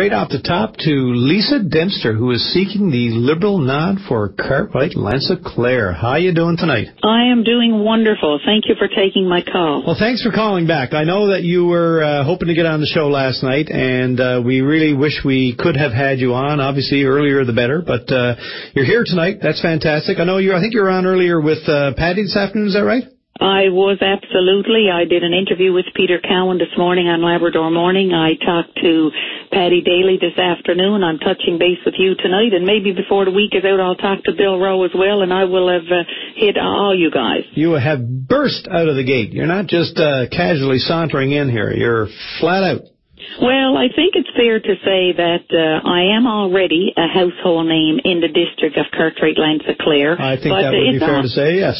Straight off the top to Lisa Dempster, who is seeking the Liberal nod for Cartwright Lanceclair. How you doing tonight? I am doing wonderful. Thank you for taking my call. Well, thanks for calling back. I know that you were hoping to get on the show last night, and we really wish we could have had you on. Obviously, earlier the better, but you're here tonight. That's fantastic. I think you were on earlier with Patty this afternoon. Is that right? I was, absolutely. I did an interview with Peter Cowan this morning on Labrador Morning. I talked to Patty Daly this afternoon. I'm touching base with you tonight, and maybe before the week is out, I'll talk to Bill Rowe as well, and I will have hit all you guys. You have burst out of the gate. You're not just casually sauntering in here. You're flat out. Well, I think it's fair to say that I am already a household name in the district of Cartwright Lanceclair. I think that would be fair to say, yes.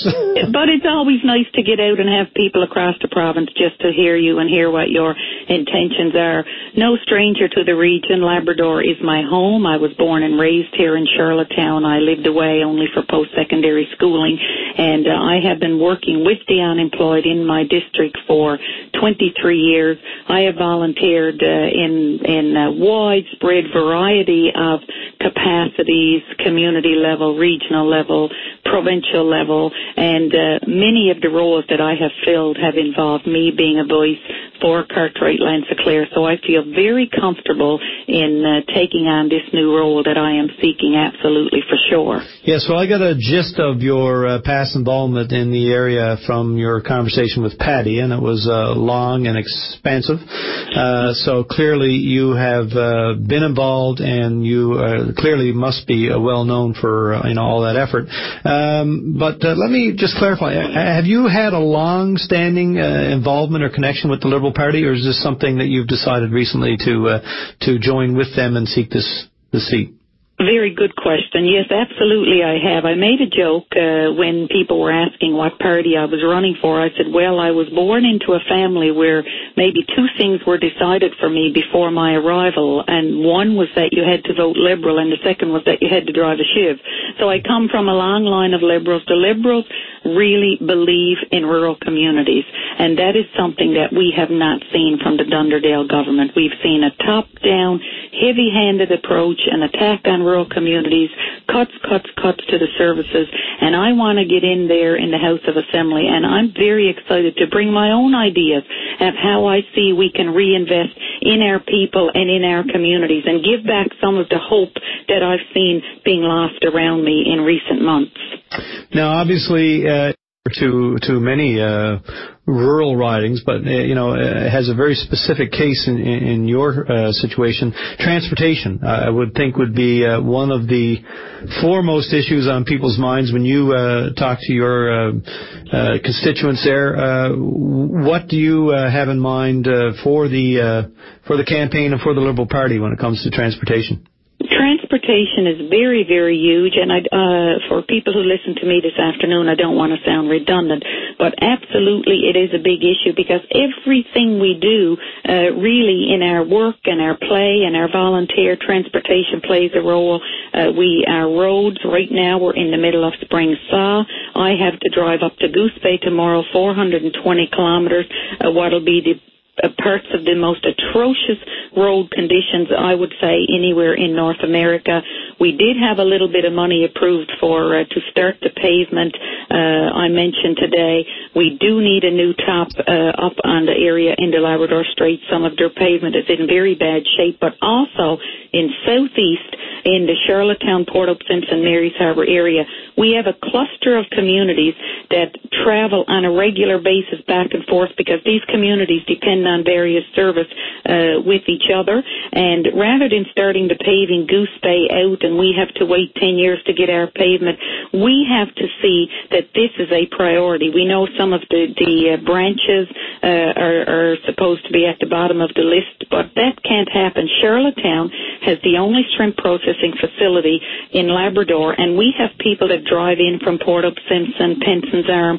But it's always nice to get out and have people across the province just to hear you and hear what your intentions are. No stranger to the region. Labrador is my home. I was born and raised here in Charlottetown. I lived away only for post-secondary schooling, and I have been working with the unemployed in my district for 23 years. I have volunteered in a widespread variety of capacities, community level, regional level, provincial level, and many of the roles that I have filled have involved me being a voice for Cartwright Lanceclair, so I feel very comfortable in taking on this new role that I am seeking, absolutely, for sure. Yes, well, I got a gist of your past involvement in the area from your conversation with Patty, and it was long and expansive. So clearly you have been involved, and you clearly must be well known for all that effort. But let me just clarify: have you had a long-standing involvement or connection with the Liberal Party, or is this something that you've decided recently to join with them and seek this seat? Very good question. Yes, absolutely I have. I made a joke when people were asking what party I was running for. I said, well, I was born into a family where maybe two things were decided for me before my arrival, and one was that you had to vote Liberal, and the second was that you had to drive a Shiv. So I come from a long line of Liberals. The Liberals really believe in rural communities, and that is something that we have not seen from the Dunderdale government. We've seen a top-down, heavy-handed approach, an attack on rural communities, cuts to the services, and I want to get in there in the House of Assembly, and I'm very excited to bring my own ideas of how I see we can reinvest in our people and in our communities and give back some of the hope that I've seen being lost around me in recent months. Now, obviously, to many rural ridings, but it has a very specific case in your situation. Transportation, I would think, would be one of the foremost issues on people's minds when you talk to your constituents there. What do you have in mind for the campaign and for the Liberal Party when it comes to transportation? Transportation is very, very huge, and for people who listen to me this afternoon, I don't want to sound redundant, but absolutely it is a big issue, because everything we do really in our work and our play and our volunteer, transportation plays a role. Our roads, right now we're in the middle of spring thaw. I have to drive up to Goose Bay tomorrow, 420 kilometres, what'll be the parts of the most atrocious road conditions, I would say, anywhere in North America. We did have a little bit of money approved to start the pavement. I mentioned today we do need a new top up on the area in the Labrador Strait. Some of their pavement is in very bad shape, but also in southeast, in the Charlottetown, Port-au-Simpson, Mary's Harbour area, we have a cluster of communities that travel on a regular basis back and forth, because these communities depend on various service with each other. And rather than starting the paving Goose Bay out and we have to wait 10 years to get our pavement, we have to see that this is a priority. We know some of the branches are supposed to be at the bottom of the list, but that can't happen. Charlottetown has the only shrimp processing facility in Labrador, and we have people that drive in from Port Up Simpson, Penson's Arm,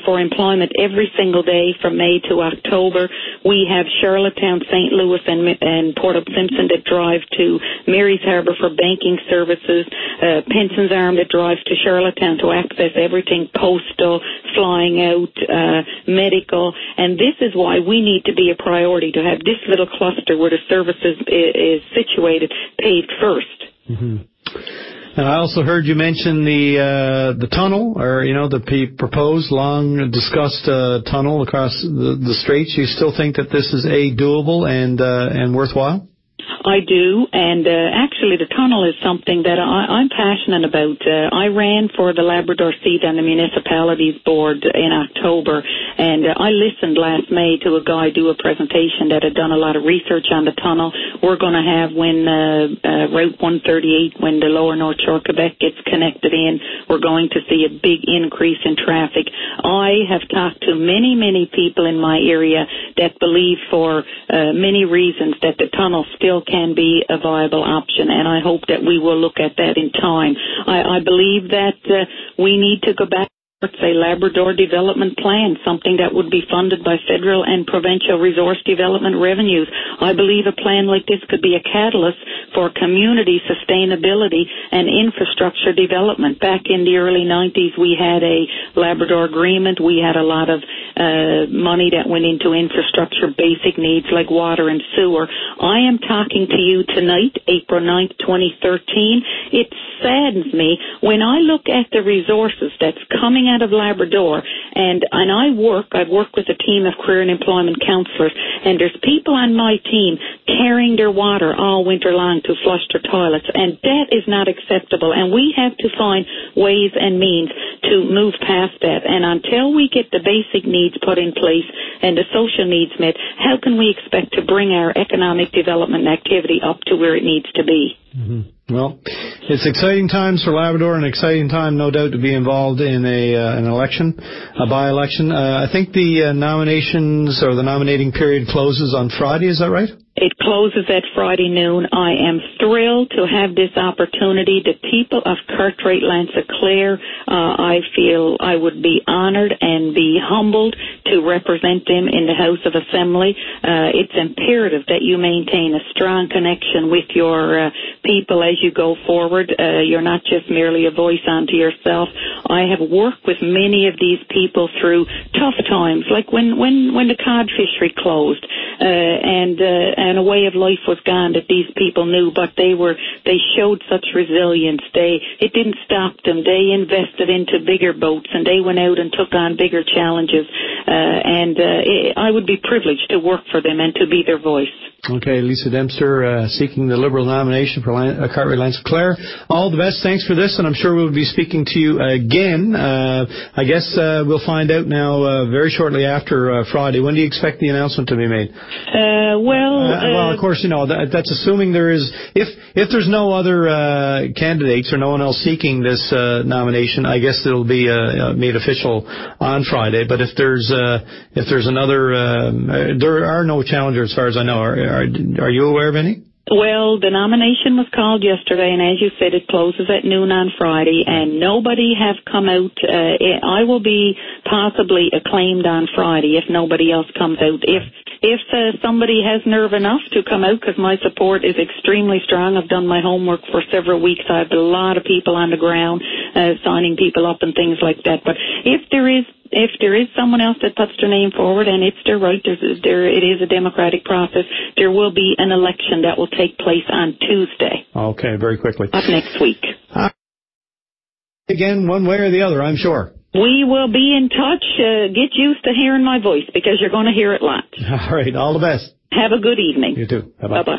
for employment every single day from May to October. We have Charlottetown, St. Louis, and Port Up Simpson that drive to Mary's Harbour for banking services, Penson's Arm that drives to Charlottetown to access everything postal, flying out, medical, and this is why we need to be a priority to have this little cluster where the services is situated paved first. Mm-hmm. And I also heard you mention the tunnel, or the proposed, long discussed tunnel across the straits. You still think that this is doable and worthwhile? I do, and actually the tunnel is something that I'm passionate about. I ran for the Labrador seat on the Municipalities Board in October, and I listened last May to a guy do a presentation that had done a lot of research on the tunnel. We're going to have, when Route 138, when the lower North Shore Quebec gets connected in, we're going to see a big increase in traffic. I have talked to many, many people in my area that believe for many reasons that the tunnel still can be a viable option, and I hope that we will look at that in time. I believe that we need to go back to a Labrador development plan, something that would be funded by federal and provincial resource development revenues. I believe a plan like this could be a catalyst for community sustainability and infrastructure development. Back in the early 90s, we had a Labrador agreement. We had a lot of money that went into infrastructure, basic needs like water and sewer. I am talking to you tonight, April 9th, 2013. It saddens me when I look at the resources that's coming out of Labrador, and I've worked with a team of career and employment counselors, and there's people on my team carrying their water all winter long to flush their toilets, and that is not acceptable, and we have to find ways and means to move past that. And until we get the basic needs put in place and the social needs met, how can we expect to bring our economic development activity up to where it needs to be? Mm-hmm. Well, it's exciting times for Labrador, an exciting time, no doubt, to be involved in an election, a by-election. I think the nominations or the nominating period closes on Friday. Is that right? It closes at Friday noon. I am thrilled to have this opportunity. The people of Cartwright, Lansa-Clare, I feel I would be honored and be humbled to represent them in the House of Assembly. It's imperative that you maintain a strong connection with your people as you go forward. You're not just merely a voice unto yourself. I have worked with many of these people through tough times, like when the cod fishery closed, and a way of life was gone that these people knew, but they showed such resilience. It didn't stop them. They invested into bigger boats, and they went out and took on bigger challenges. I would be privileged to work for them and to be their voice. Okay, Lisa Dempster, seeking the Liberal nomination for Cartwright, Lansa-Clare. All the best. Thanks for this, and I'm sure we'll be speaking to you again. I guess we'll find out now very shortly after Friday. When do you expect the announcement to be made? Well, of course, that's assuming there is. If there's no other candidates or no one else seeking this nomination, I guess it'll be made official on Friday. But if there's another, there are no challengers as far as I know. Are you aware of any? Well, the nomination was called yesterday, and as you said, it closes at noon on Friday, and nobody have come out. I will be possibly acclaimed on Friday if nobody else comes out. If somebody has nerve enough to come out, because my support is extremely strong. I've done my homework for several weeks. I have a lot of people on the ground signing people up and things like that. But if there is someone else that puts their name forward, and it's their right, it is a democratic process, there will be an election that will take place on Tuesday. Okay, very quickly. Up next week. Again, one way or the other, I'm sure. We will be in touch. Get used to hearing my voice, because you're going to hear it lots. All right, all the best. Have a good evening. You too. Bye-bye. Bye-bye.